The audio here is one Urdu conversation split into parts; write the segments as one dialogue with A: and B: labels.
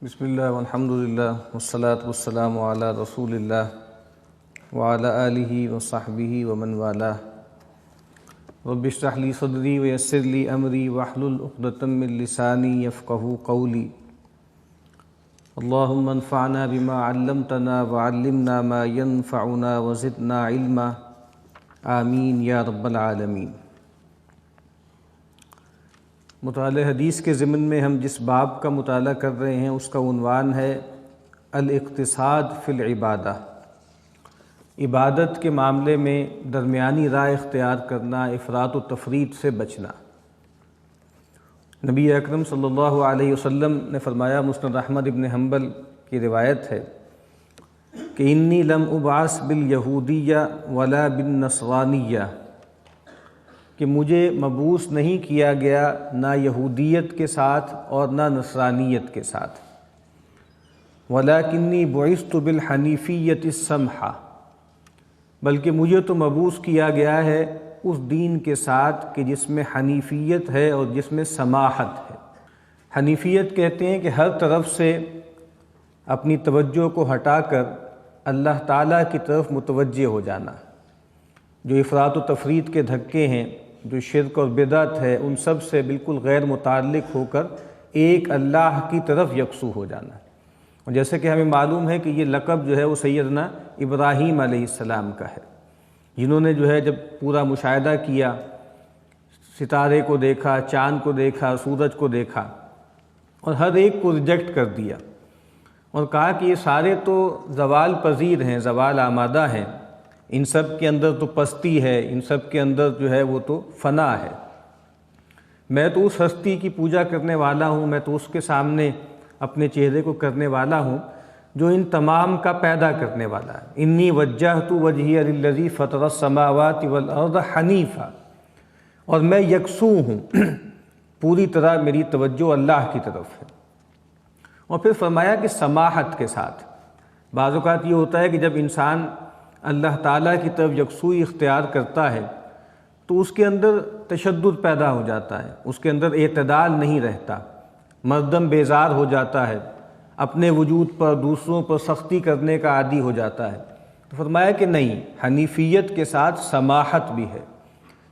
A: بسم اللہ والحمد للہ والصلاة والسلام علی رسول اللہ وعلی آلہ وصحبہ ومن والاہ رب اشرح لی صدری ویسر لی امری واحلل عقدۃ من لسانی یفقہوا قولی اللہم انفعنا بما علمتنا وعلمنا ما ينفعنا وزدنا علما آمین یا رب العالمین۔ مطالعہ حدیث کے ضمن میں ہم جس باب کا مطالعہ کر رہے ہیں اس کا عنوان ہے الاقتصاد فی العبادہ، عبادت کے معاملے میں درمیانی راہ اختیار کرنا، افراط و تفریط سے بچنا۔ نبی اکرم صلی اللہ علیہ وسلم نے فرمایا، مسند احمد ابن حنبل کی روایت ہے کہ انی لم ابعث بالیہودیہ ولا بالنصرانیہ، کہ مجھے مبعوث نہیں کیا گیا نہ یہودیت کے ساتھ اور نہ نصرانیت کے ساتھ، وَلَكِنِّي بُعِثْتُ بِالْحَنِيفِيَّةِ السَّمْحَةِ، بلکہ مجھے تو مبعوث کیا گیا ہے اس دین کے ساتھ کہ جس میں حنیفیت ہے اور جس میں سماحت ہے۔ حنیفیت کہتے ہیں کہ ہر طرف سے اپنی توجہ کو ہٹا کر اللہ تعالیٰ کی طرف متوجہ ہو جانا، جو افراط و تفریط کے دھکے ہیں، جو شرک اور بدعت ہے، ان سب سے بالکل غیر متعلق ہو کر ایک اللہ کی طرف یکسو ہو جانا۔ اور جیسے کہ ہمیں معلوم ہے کہ یہ لقب جو ہے وہ سیدنا ابراہیم علیہ السلام کا ہے، جنہوں نے جو ہے جب پورا مشاہدہ کیا، ستارے کو دیکھا، چاند کو دیکھا، سورج کو دیکھا، اور ہر ایک کو ریجیکٹ کر دیا اور کہا کہ یہ سارے تو زوال پذیر ہیں، زوال آمادہ ہیں، ان سب کے اندر تو پستی ہے، ان سب کے اندر جو ہے وہ تو فنا ہے، میں تو اس ہستی کی پوجا کرنے والا ہوں، میں تو اس کے سامنے اپنے چہرے کو کرنے والا ہوں جو ان تمام کا پیدا کرنے والا ہے۔ انی وجہت وجہی للذی فطر السماوات والارض حنیفا، اور میں یکسو ہوں، پوری طرح میری توجہ اللہ کی طرف ہے۔ اور پھر فرمایا کہ سماحت کے ساتھ، بعض اوقات یہ ہوتا ہے کہ جب انسان اللہ تعالیٰ کی طرف یکسوئی اختیار کرتا ہے تو اس کے اندر تشدد پیدا ہو جاتا ہے، اس کے اندر اعتدال نہیں رہتا، مردم بیزار ہو جاتا ہے، اپنے وجود پر دوسروں پر سختی کرنے کا عادی ہو جاتا ہے۔ تو فرمایا کہ نہیں، حنیفیت کے ساتھ سماحت بھی ہے۔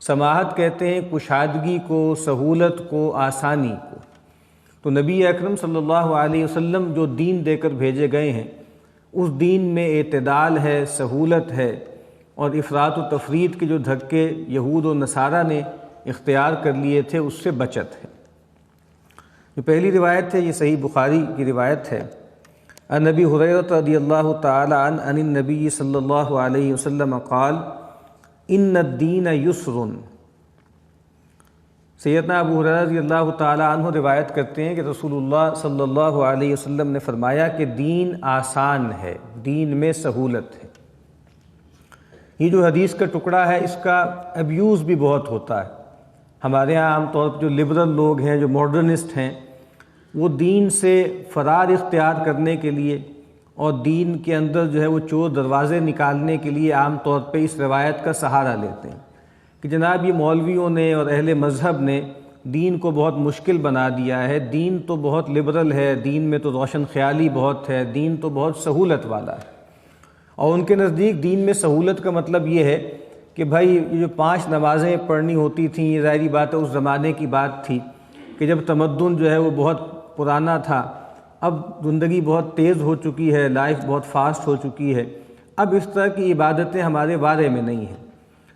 A: سماحت کہتے ہیں کشادگی کو، سہولت کو، آسانی کو۔ تو نبی اکرم صلی اللہ علیہ وسلم جو دین دے کر بھیجے گئے ہیں، اس دین میں اعتدال ہے، سہولت ہے، اور افراط و تفریط کے جو دھکے یہود و نصارہ نے اختیار کر لیے تھے اس سے بچت ہے۔ جو پہلی روایت ہے یہ صحیح بخاری کی روایت ہے، عن ابی ہریرہ رضی اللہ تعالی عنہ عن النبی صلی اللہ علیہ وسلم قال ان الدین یسر۔ سیدنا ابو ہریرہ رضی اللہ تعالی عنہ روایت کرتے ہیں کہ رسول اللہ صلی اللہ علیہ وسلم نے فرمایا کہ دین آسان ہے، دین میں سہولت ہے۔ یہ جو حدیث کا ٹکڑا ہے اس کا ابیوز بھی بہت ہوتا ہے۔ ہمارے ہاں عام طور پر جو لبرل لوگ ہیں، جو ماڈرنسٹ ہیں، وہ دین سے فرار اختیار کرنے کے لیے اور دین کے اندر جو ہے وہ چور دروازے نکالنے کے لیے عام طور پہ اس روایت کا سہارا لیتے ہیں کہ جناب یہ مولویوں نے اور اہل مذہب نے دین کو بہت مشکل بنا دیا ہے، دین تو بہت لبرل ہے، دین میں تو روشن خیالی بہت ہے، دین تو بہت سہولت والا ہے۔ اور ان کے نزدیک دین میں سہولت کا مطلب یہ ہے کہ بھائی یہ جو 5 نمازیں پڑھنی ہوتی تھیں، یہ ظاہری بات ہے اس زمانے کی بات تھی کہ جب تمدن جو ہے وہ بہت پرانا تھا، اب زندگی بہت تیز ہو چکی ہے، لائف بہت فاسٹ ہو چکی ہے، اب اس طرح کی عبادتیں ہمارے بارے میں نہیں ہیں۔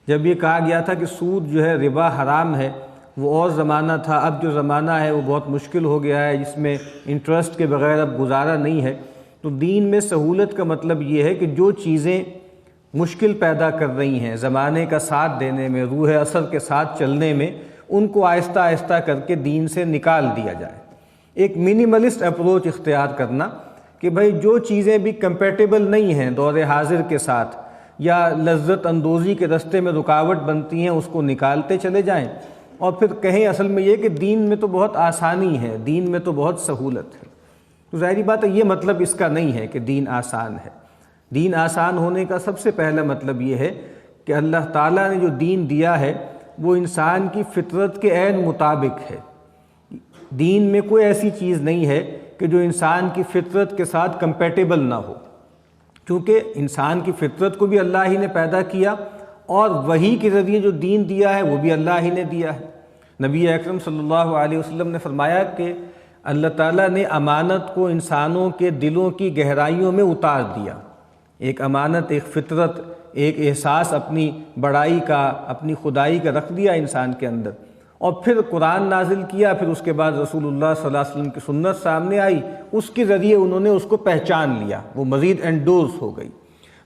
A: جب یہ کہا گیا تھا کہ سود جو ہے ربا حرام ہے، وہ اور زمانہ تھا، اب جو زمانہ ہے وہ بہت مشکل ہو گیا ہے، جس میں انٹرسٹ کے بغیر اب گزارا نہیں ہے۔ تو دین میں سہولت کا مطلب یہ ہے کہ جو چیزیں مشکل پیدا کر رہی ہیں زمانے کا ساتھ دینے میں، روح اثر کے ساتھ چلنے میں، ان کو آہستہ آہستہ کر کے دین سے نکال دیا جائے۔ ایک منیملسٹ اپروچ اختیار کرنا کہ بھائی جو چیزیں بھی کمپیٹیبل نہیں ہیں دور حاضر کے ساتھ یا لذت اندوزی کے رستے میں رکاوٹ بنتی ہیں، اس کو نکالتے چلے جائیں، اور پھر کہیں اصل میں یہ کہ دین میں تو بہت آسانی ہے، دین میں تو بہت سہولت ہے۔ تو ظاہری بات ہے یہ مطلب اس کا نہیں ہے کہ دین آسان ہے۔ دین آسان ہونے کا سب سے پہلا مطلب یہ ہے کہ اللہ تعالیٰ نے جو دین دیا ہے وہ انسان کی فطرت کے عین مطابق ہے۔ دین میں کوئی ایسی چیز نہیں ہے کہ جو انسان کی فطرت کے ساتھ کمپیٹیبل نہ ہو، چونکہ انسان کی فطرت کو بھی اللہ ہی نے پیدا کیا اور وحی کے ذریعے جو دین دیا ہے وہ بھی اللہ ہی نے دیا ہے۔ نبی اکرم صلی اللہ علیہ وسلم نے فرمایا کہ اللہ تعالیٰ نے امانت کو انسانوں کے دلوں کی گہرائیوں میں اتار دیا، ایک امانت، ایک فطرت، ایک احساس اپنی بڑائی کا، اپنی خدائی کا رکھ دیا انسان کے اندر، اور پھر قرآن نازل کیا، پھر اس کے بعد رسول اللہ صلی اللہ علیہ وسلم کی سنت سامنے آئی، اس کے ذریعے انہوں نے اس کو پہچان لیا، وہ مزید انڈورس ہو گئی۔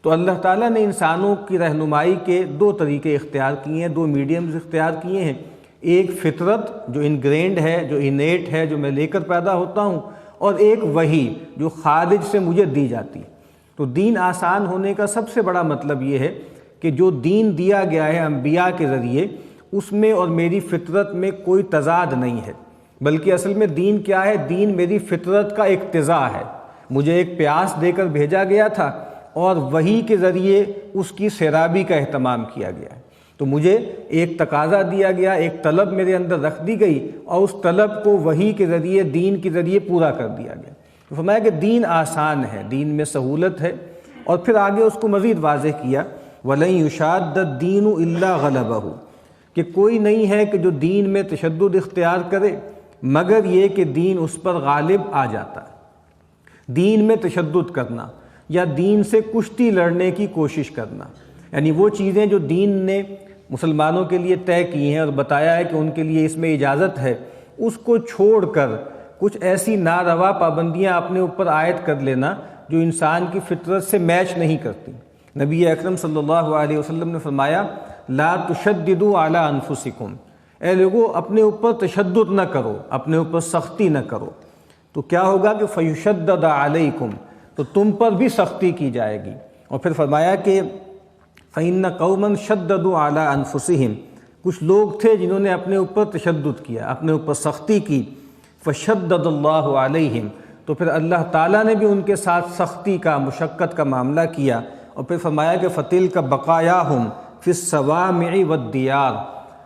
A: تو اللہ تعالیٰ نے انسانوں کی رہنمائی کے دو طریقے اختیار کیے ہیں، دو میڈیمز اختیار کیے ہیں، ایک فطرت جو انگرینڈ ہے، جو انیٹ ہے، جو میں لے کر پیدا ہوتا ہوں، اور ایک وحی جو خارج سے مجھے دی جاتی ہے۔ تو دین آسان ہونے کا سب سے بڑا مطلب یہ ہے کہ جو دین دیا گیا ہے انبیاء کے ذریعے، اس میں اور میری فطرت میں کوئی تضاد نہیں ہے، بلکہ اصل میں دین کیا ہے؟ دین میری فطرت کا اقتضاء ہے۔ مجھے ایک پیاس دے کر بھیجا گیا تھا اور وحی کے ذریعے اس کی سیرابی کا اہتمام کیا گیا ہے۔ تو مجھے ایک تقاضا دیا گیا، ایک طلب میرے اندر رکھ دی گئی، اور اس طلب کو وحی کے ذریعے، دین کے ذریعے پورا کر دیا گیا۔ تو فرمایا کہ دین آسان ہے، دین میں سہولت ہے، اور پھر آگے اس کو مزید واضح کیا وَلَن يُشَادَّ الدِّينُ إِلَّا غَلَبَهُ، کہ کوئی نہیں ہے کہ جو دین میں تشدد اختیار کرے مگر یہ کہ دین اس پر غالب آ جاتا ہے۔ دین میں تشدد کرنا یا دین سے کشتی لڑنے کی کوشش کرنا، یعنی وہ چیزیں جو دین نے مسلمانوں کے لیے طے کی ہیں اور بتایا ہے کہ ان کے لیے اس میں اجازت ہے، اس کو چھوڑ کر کچھ ایسی ناروا پابندیاں اپنے اوپر عائد کر لینا جو انسان کی فطرت سے میچ نہیں کرتی۔ نبی اکرم صلی اللہ علیہ وسلم نے فرمایا لا تشددوا علی انفسکم، اے لوگو اپنے اوپر تشدد نہ کرو، اپنے اوپر سختی نہ کرو، تو کیا ہوگا کہ فیشدد علیکم، تو تم پر بھی سختی کی جائے گی۔ اور پھر فرمایا کہ فإن قوما شددوا علی انفسہم، کچھ لوگ تھے جنہوں نے اپنے اوپر تشدد کیا، اپنے اوپر سختی کی، فشدد اللہ علیہم، تو پھر اللہ تعالیٰ نے بھی ان کے ساتھ سختی کا، مشقت کا معاملہ کیا۔ اور پھر فرمایا کہ فَتِلْكَ بَقَایَاهُمْ فِي الصَّوَامِعِ وَالدِّيَارِ،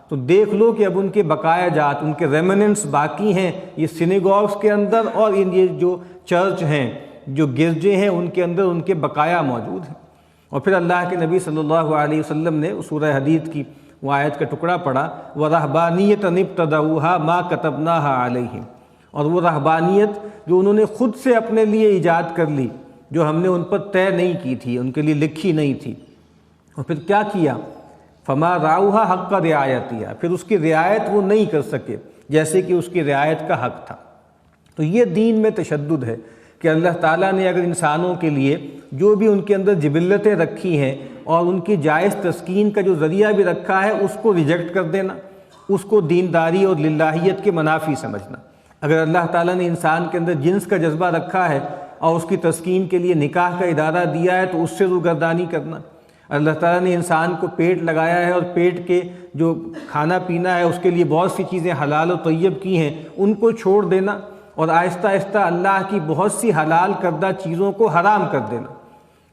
A: تو دیکھ لو کہ اب ان کے بقایا جات، ان کے ریمننٹس باقی ہیں یہ سینیگوگس کے اندر، اور ان یہ جو چرچ ہیں، جو گرجے ہیں، ان کے اندر ان کے بقایا موجود ہیں۔ اور پھر اللہ کے نبی صلی اللہ علیہ وسلم نے سورہ حدید کی وہ آیت کا ٹکڑا پڑھا وَرَهْبَانِيَّةً ابْتَدَعُوهَا مَا كَتَبْنَاهَا عَلَيْهِمْ، اور وہ رہبانیت جو انہوں نے خود سے اپنے لیے ایجاد کر لی، جو ہم نے ان پر طے نہیں کی تھی، ان کے لیے لکھی نہیں تھی۔ اور پھر کیا کیا؟ فَمَا رَعَوْهَا حَقَّ رِعَایَتِهَا، پھر اس کی رعایت وہ نہیں کر سکے جیسے کہ اس کی رعایت کا حق تھا۔ تو یہ دین میں تشدد ہے کہ اللہ تعالیٰ نے اگر انسانوں کے لیے جو بھی ان کے اندر جبلتیں رکھی ہیں اور ان کی جائز تسکین کا جو ذریعہ بھی رکھا ہے اس کو ریجیکٹ کر دینا، اس کو دینداری اور للہیت کے منافی سمجھنا۔ اگر اللہ تعالیٰ نے انسان کے اندر جنس کا جذبہ رکھا ہے اور اس کی تسکین کے لیے نکاح کا ادارہ دیا ہے تو اس سے روگردانی کرنا۔ اللہ تعالیٰ نے انسان کو پیٹ لگایا ہے اور پیٹ کے جو کھانا پینا ہے اس کے لیے بہت سی چیزیں حلال و طیب کی ہیں، ان کو چھوڑ دینا اور آہستہ آہستہ اللہ کی بہت سی حلال کردہ چیزوں کو حرام کر دینا۔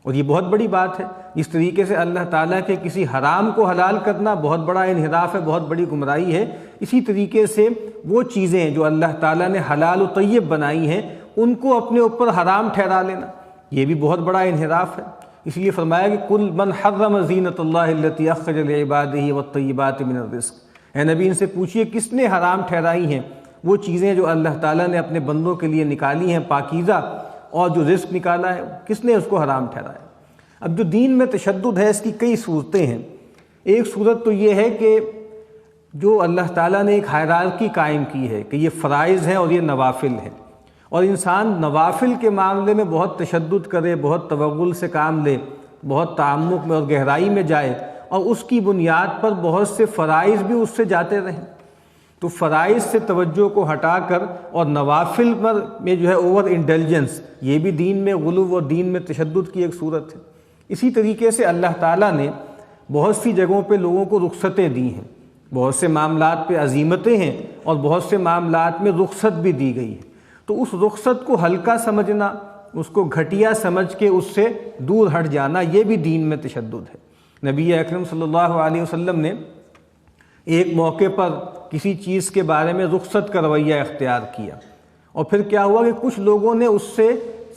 A: اور یہ بہت بڑی بات ہے، جس طریقے سے اللہ تعالیٰ کے کسی حرام کو حلال کرنا بہت بڑا انحراف ہے، بہت بڑی گمراہی ہے، اسی طریقے سے وہ چیزیں جو اللہ تعالیٰ نے حلال و طیب بنائی ہیں ان کو اپنے اوپر حرام ٹھہرا لینا، یہ بھی بہت بڑا انحراف ہے۔ اس لیے فرمایا کہ کل من حرم زینت اللہ التی اخرج لعبادہ والطیبات من الرزق، اے نبی ان سے پوچھئے کس نے حرام ٹھہرائی ہیں وہ چیزیں جو اللہ تعالیٰ نے اپنے بندوں کے لیے نکالی ہیں پاکیزہ، اور جو رزق نکالا ہے کس نے اس کو حرام ٹھہرایا۔ اب جو دین میں تشدد ہے اس کی کئی صورتیں ہیں۔ ایک صورت تو یہ ہے کہ جو اللہ تعالیٰ نے ایک ہائرارکی قائم کی ہے کہ یہ فرائض ہیں اور یہ نوافل ہیں، اور انسان نوافل کے معاملے میں بہت تشدد کرے، بہت توغل سے کام لے، بہت تعمق میں اور گہرائی میں جائے، اور اس کی بنیاد پر بہت سے فرائض بھی اس سے جاتے رہیں۔ تو فرائض سے توجہ کو ہٹا کر اور نوافل پر میں جو ہے اوور انڈلجنس، یہ بھی دین میں غلو و دین میں تشدد کی ایک صورت ہے۔ اسی طریقے سے اللہ تعالیٰ نے بہت سی جگہوں پہ لوگوں کو رخصتیں دی ہیں، بہت سے معاملات پہ عزیمتیں ہیں، اور بہت سے معاملات میں رخصت بھی دی گئی ہے۔ تو اس رخصت کو ہلکا سمجھنا، اس کو گھٹیا سمجھ کے اس سے دور ہٹ جانا، یہ بھی دین میں تشدد ہے۔ نبی اکرم صلی اللہ علیہ وسلم نے ایک موقع پر کسی چیز کے بارے میں رخصت کا رویہ اختیار کیا، اور پھر کیا ہوا کہ کچھ لوگوں نے اس سے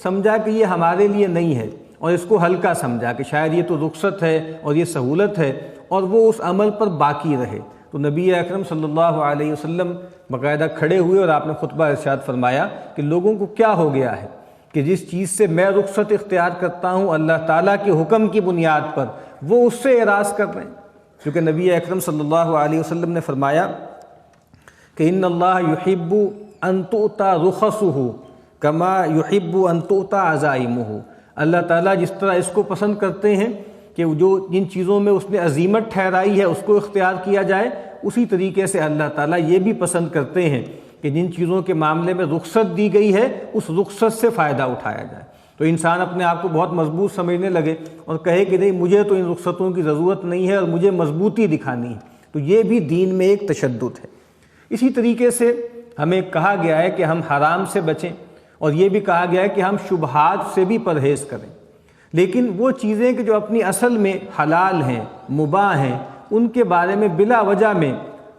A: سمجھا کہ یہ ہمارے لیے نہیں ہے اور اس کو ہلکا سمجھا کہ شاید یہ تو رخصت ہے اور یہ سہولت ہے، اور وہ اس عمل پر باقی رہے۔ تو نبی اکرم صلی اللہ علیہ وسلم باقاعدہ کھڑے ہوئے اور آپ نے خطبہ ارشاد فرمایا کہ لوگوں کو کیا ہو گیا ہے کہ جس چیز سے میں رخصت اختیار کرتا ہوں اللہ تعالیٰ کے حکم کی بنیاد پر، وہ اس سے اعراض کر رہے ہیں۔ کیونکہ نبی اکرم صلی اللہ علیہ وسلم نے فرمایا کہ ان اللہ یحب ان تؤتى رخصہ کما یحب ان تؤتى عزائمہ، اللہ تعالیٰ جس طرح اس کو پسند کرتے ہیں کہ جو جن چیزوں میں اس نے عزیمت ٹھہرائی ہے اس کو اختیار کیا جائے، اسی طریقے سے اللہ تعالیٰ یہ بھی پسند کرتے ہیں کہ جن چیزوں کے معاملے میں رخصت دی گئی ہے اس رخصت سے فائدہ اٹھایا جائے۔ تو انسان اپنے آپ کو بہت مضبوط سمجھنے لگے اور کہے کہ نہیں مجھے تو ان رخصتوں کی ضرورت نہیں ہے اور مجھے مضبوطی دکھانی ہے، تو یہ بھی دین میں ایک تشدد ہے۔ اسی طریقے سے ہمیں کہا گیا ہے کہ ہم حرام سے بچیں، اور یہ بھی کہا گیا ہے کہ ہم شبہات سے بھی پرہیز کریں، لیکن وہ چیزیں کہ جو اپنی اصل میں حلال ہیں، مباح ہیں، ان کے بارے میں بلا وجہ میں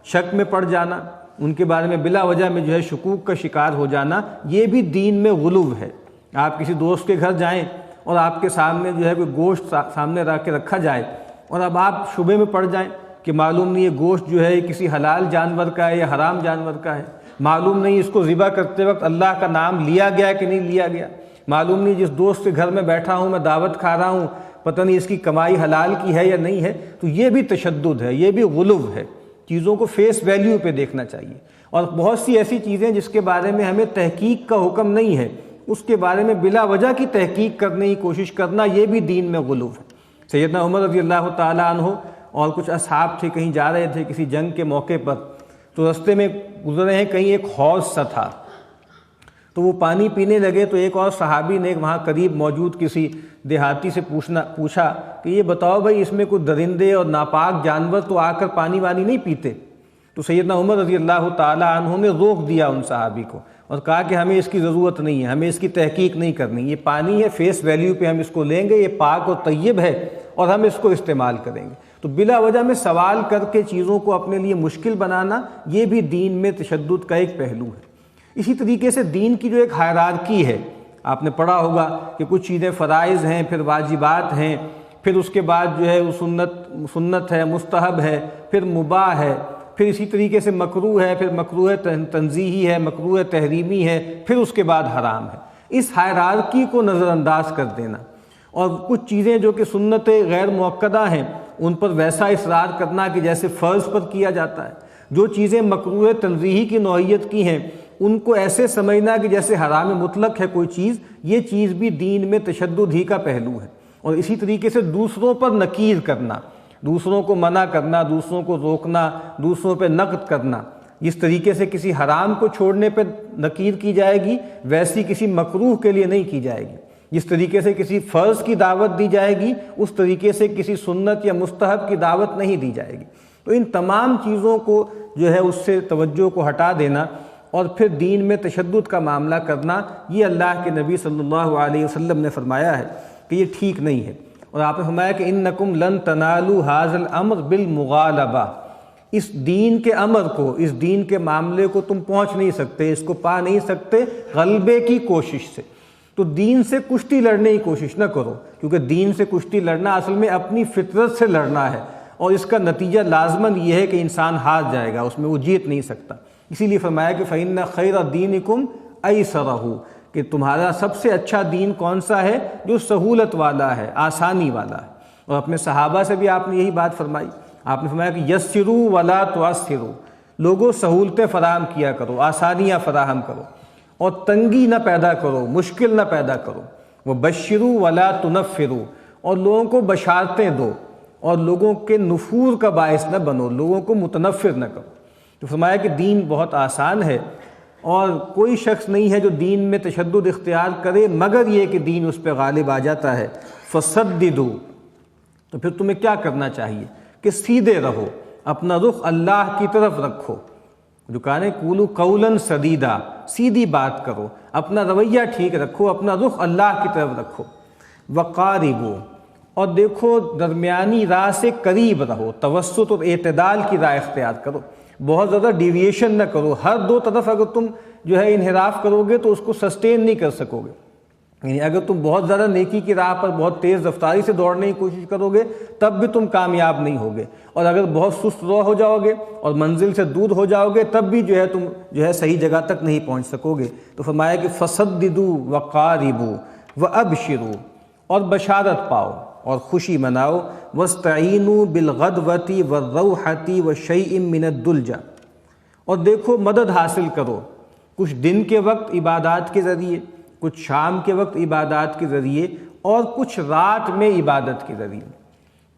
A: شک میں پڑ جانا، ان کے بارے میں بلا وجہ میں جو ہے شکوک کا شکار ہو جانا، یہ بھی دین میں غلو ہے۔ آپ کسی دوست کے گھر جائیں اور آپ کے سامنے جو ہے کوئی گوشت سامنے رکھ کے رکھا جائے اور اب آپ شبے میں پڑ جائیں کہ معلوم نہیں یہ گوشت جو ہے کسی حلال جانور کا ہے یا حرام جانور کا ہے، معلوم نہیں اس کو ذبح کرتے وقت اللہ کا نام لیا گیا کہ نہیں لیا گیا، معلوم نہیں جس دوست کے گھر میں بیٹھا ہوں میں دعوت کھا رہا ہوں پتہ نہیں اس کی کمائی حلال کی ہے یا نہیں ہے، تو یہ بھی تشدد ہے، یہ بھی غلو ہے۔ چیزوں کو فیس ویلیو پہ دیکھنا چاہیے، اور بہت سی ایسی چیزیں جس کے بارے میں ہمیں تحقیق کا حکم نہیں ہے اس کے بارے میں بلا وجہ کی تحقیق کرنے کی کوشش کرنا، یہ بھی دین میں غلو ہے۔ سیدنا عمر رضی اللہ تعالیٰ عنہ اور کچھ اصحاب تھے، کہیں جا رہے تھے کسی جنگ کے موقع پر، تو رستے میں گزرے ہیں، کہیں ایک حوض سا تھا، تو وہ پانی پینے لگے، تو ایک اور صحابی نے وہاں قریب موجود کسی دیہاتی سے پوچھا کہ یہ بتاؤ بھائی اس میں کوئی درندے اور ناپاک جانور تو آ کر پانی وانی نہیں پیتے؟ تو سیدنا عمر رضی اللہ تعالیٰ عنہ نے روک دیا ان صحابی کو اور کہا کہ ہمیں اس کی ضرورت نہیں ہے، ہمیں اس کی تحقیق نہیں کرنی، یہ پانی ہے، فیس ویلیو پہ ہم اس کو لیں گے، یہ پاک اور طیب ہے اور ہم اس کو استعمال کریں گے۔ تو بلا وجہ میں سوال کر کے چیزوں کو اپنے لیے مشکل بنانا، یہ بھی دین میں تشدد کا ایک پہلو ہے۔ اسی طریقے سے دین کی جو ایک ہائرارکی ہے، آپ نے پڑھا ہوگا کہ کچھ چیزیں فرائض ہیں، پھر واجبات ہیں، پھر اس کے بعد جو ہے وہ سنت ہے، مستحب ہے، پھر مباح ہے، پھر اسی طریقے سے مکروہ ہے، پھر مکروہ تنزیہی ہے، مکروہ تحریمی ہے، پھر اس کے بعد حرام ہے۔ اس ہائرارکی کو نظر انداز کر دینا اور کچھ چیزیں جو کہ سنت غیر مؤکدہ ہیں ان پر ویسا اصرار کرنا کہ جیسے فرض پر کیا جاتا ہے، جو چیزیں مکروہ تنزیہی کی نوعیت کی ہیں ان کو ایسے سمجھنا کہ جیسے حرام مطلق ہے کوئی چیز، یہ چیز بھی دین میں تشدد ہی کا پہلو ہے۔ اور اسی طریقے سے دوسروں پر نکیر کرنا، دوسروں کو منع کرنا، دوسروں کو روکنا، دوسروں پہ نقد کرنا، جس طریقے سے کسی حرام کو چھوڑنے پہ نکیر کی جائے گی ویسی کسی مکروہ کے لیے نہیں کی جائے گی، جس طریقے سے کسی فرض کی دعوت دی جائے گی اس طریقے سے کسی سنت یا مستحب کی دعوت نہیں دی جائے گی۔ تو ان تمام چیزوں کو جو ہے اس سے توجہ کو ہٹا دینا اور پھر دین میں تشدد کا معاملہ کرنا، یہ اللہ کے نبی صلی اللہ علیہ وسلم نے فرمایا ہے کہ یہ ٹھیک نہیں ہے۔ اور آپ نے فرمایا کہ انکم لن تنالوا ھذا الامر بالمغالبہ، اس دین کے امر کو، اس دین کے معاملے کو تم پہنچ نہیں سکتے، اس کو پا نہیں سکتے غلبے کی کوشش سے۔ تو دین سے کشتی لڑنے کی کوشش نہ کرو، کیونکہ دین سے کشتی لڑنا اصل میں اپنی فطرت سے لڑنا ہے، اور اس کا نتیجہ لازماً یہ ہے کہ انسان ہار جائے گا، اس میں وہ جیت نہیں سکتا۔ اسی لیے فرمایا کہ فإن خیر دینکم ایسرہ، کہ تمہارا سب سے اچھا دین کون سا ہے؟ جو سہولت والا ہے، آسانی والا ہے۔ اور اپنے صحابہ سے بھی آپ نے یہی بات فرمائی، آپ نے فرمایا کہ یسروا ولا تعسروا، لوگوں سہولتیں فراہم کیا کرو، آسانیاں فراہم کرو، اور تنگی نہ پیدا کرو، مشکل نہ پیدا کرو۔ وبشروا ولا تنفروا، اور لوگوں کو بشارتیں دو اور لوگوں کے نفور کا باعث نہ بنو، لوگوں کو متنفر نہ کرو۔ تو فرمایا کہ دین بہت آسان ہے اور کوئی شخص نہیں ہے جو دین میں تشدد اختیار کرے مگر یہ کہ دین اس پہ غالب آ جاتا ہے۔ فسددوا، تو پھر تمہیں کیا کرنا چاہیے کہ سیدھے رہو، اپنا رخ اللہ کی طرف رکھو، جو کہنے قولوا قولا سدیدا، سیدھی بات کرو، اپنا رویہ ٹھیک رکھو، اپنا رخ اللہ کی طرف رکھو۔ وقاربوا، اور دیکھو درمیانی راہ سے قریب رہو، توسط اور اعتدال کی راہ اختیار کرو، بہت زیادہ ڈیویشن نہ کرو، ہر دو طرف اگر تم جو ہے انحراف کرو گے تو اس کو سسٹین نہیں کر سکو گے. یعنی اگر تم بہت زیادہ نیکی کی راہ پر بہت تیز رفتاری سے دوڑنے کی کوشش کرو گے تب بھی تم کامیاب نہیں ہوگے, اور اگر بہت سست رو ہو جاؤ گے اور منزل سے دور ہو جاؤ گے تب بھی جو ہے تم جو ہے صحیح جگہ تک نہیں پہنچ سکو گے. تو فرمایا کہ فسددوا وقاربوا وابشروا, اور بشارت پاؤ اور خوشی مناؤ, واستعینوا بالغدوۃ والروحۃ وشیء من الدلجہ, اور دیکھو مدد حاصل کرو کچھ دن کے وقت عبادات کے ذریعے, کچھ شام کے وقت عبادات کے ذریعے, اور کچھ رات میں عبادت کے ذریعے.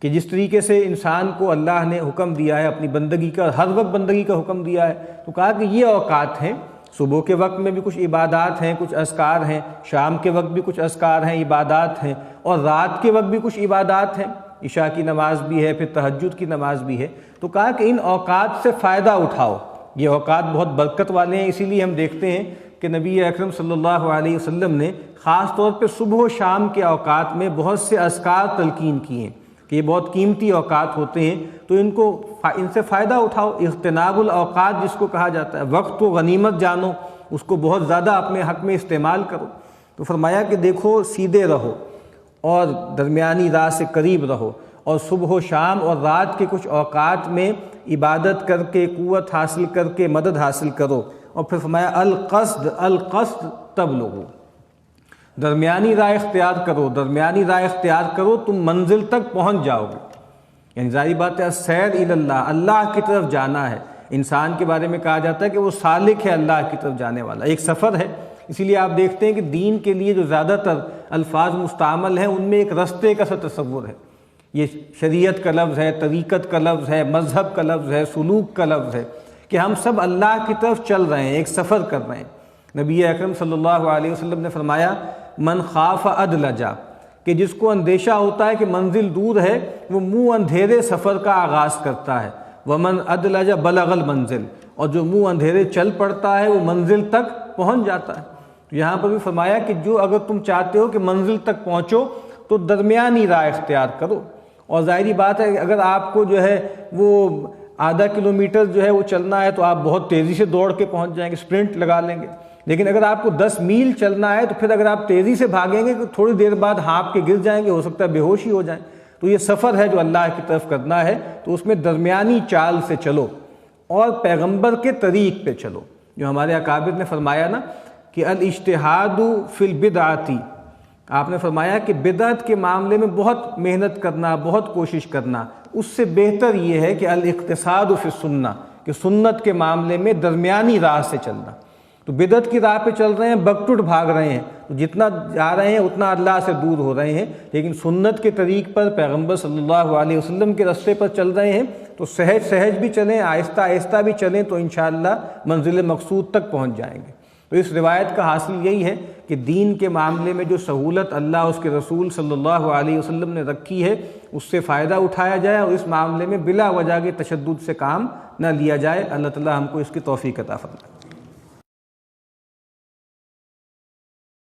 A: کہ جس طریقے سے انسان کو اللہ نے حکم دیا ہے اپنی بندگی کا, ہر وقت بندگی کا حکم دیا ہے, تو کہا کہ یہ اوقات ہیں, صبح کے وقت میں بھی کچھ عبادات ہیں, کچھ اذکار ہیں, شام کے وقت بھی کچھ اذکار ہیں, عبادات ہیں, اور رات کے وقت بھی کچھ عبادات ہیں, عشاء کی نماز بھی ہے, پھر تہجد کی نماز بھی ہے. تو کہا کہ ان اوقات سے فائدہ اٹھاؤ, یہ اوقات بہت برکت والے ہیں. اسی لیے ہم دیکھتے ہیں کہ نبی اکرم صلی اللہ علیہ وسلم نے خاص طور پہ صبح و شام کے اوقات میں بہت سے اذکار تلقین کیے ہیں کہ یہ بہت قیمتی اوقات ہوتے ہیں, تو ان سے فائدہ اٹھاؤ. اغتنام الاوقات جس کو کہا جاتا ہے, وقت کو غنیمت جانو, اس کو بہت زیادہ اپنے حق میں استعمال کرو. تو فرمایا کہ دیکھو سیدھے رہو اور درمیانی راہ سے قریب رہو, اور صبح و شام اور رات کے کچھ اوقات میں عبادت کر کے قوت حاصل کر کے مدد حاصل کرو. اور پھر فرمایا القصد تبلغوا, درمیانی راہ اختیار کرو, درمیانی راہ اختیار کرو, تم منزل تک پہنچ جاؤ گے. یعنی ظاہری بات ہے السیر الی اللہ, اللہ کی طرف جانا ہے. انسان کے بارے میں کہا جاتا ہے کہ وہ سالک ہے, اللہ کی طرف جانے والا, ایک سفر ہے. اسی لیے آپ دیکھتے ہیں کہ دین کے لیے جو زیادہ تر الفاظ مستعمل ہیں ان میں ایک رستے کا سا تصور ہے. یہ شریعت کا لفظ ہے, طریقت کا لفظ ہے, مذہب کا لفظ ہے, سلوک کا لفظ ہے, کہ ہم سب اللہ کی طرف چل رہے ہیں, ایک سفر کر رہے ہیں. نبی اکرم صلی اللہ علیہ وسلم نے فرمایا من خاف ادلجا, کہ جس کو اندیشہ ہوتا ہے کہ منزل دور ہے وہ منہ اندھیرے سفر کا آغاز کرتا ہے. ومن ادلج بلغ المنزل, اور جو منہ اندھیرے چل پڑتا ہے وہ منزل تک پہنچ جاتا ہے. تو یہاں پر بھی فرمایا کہ جو اگر تم چاہتے ہو کہ منزل تک پہنچو تو درمیانی راہ اختیار کرو. اور ظاہری بات ہے اگر آپ کو جو ہے وہ آدھا کلومیٹر جو ہے وہ چلنا ہے تو آپ بہت تیزی سے دوڑ کے پہنچ جائیں گے, اسپرنٹ لگا لیں گے. لیکن اگر آپ کو 10 میل چلنا ہے تو پھر اگر آپ تیزی سے بھاگیں گے تو تھوڑی دیر بعد ہانپ کے گر جائیں گے, ہو سکتا ہے بے ہوش ہی ہو جائیں. تو یہ سفر ہے جو اللہ کی طرف کرنا ہے, تو اس میں درمیانی چال سے چلو اور پیغمبر کے طریق پہ چلو. جو ہمارے اکابر نے فرمایا نا کہ الاجتہاد فی البدعۃ, آپ نے فرمایا کہ بدعت کے معاملے میں بہت محنت کرنا, بہت کوشش کرنا, اس سے بہتر یہ ہے کہ الاقتصاد فی السنہ, کہ سنت کے معاملے میں درمیانی راہ سے چلنا. تو بدعت کی راہ پہ چل رہے ہیں, بکٹوٹ بھاگ رہے ہیں, تو جتنا جا رہے ہیں اتنا اللہ سے دور ہو رہے ہیں. لیکن سنت کے طریق پر پیغمبر صلی اللہ علیہ وسلم کے راستے پر چل رہے ہیں تو سہج سہج بھی چلیں, آہستہ آہستہ بھی چلیں, تو انشاءاللہ منزل مقصود تک پہنچ جائیں گے. تو اس روایت کا حاصل یہی ہے کہ دین کے معاملے میں جو سہولت اللہ اس کے رسول صلی اللہ علیہ وسلم نے رکھی ہے اس سے فائدہ اٹھایا جائے, اور اس معاملے میں بلا وجہ کے تشدد سے کام نہ لیا جائے. اللہ تعالی ہم کو اس کی توفیق عطا فرمائے.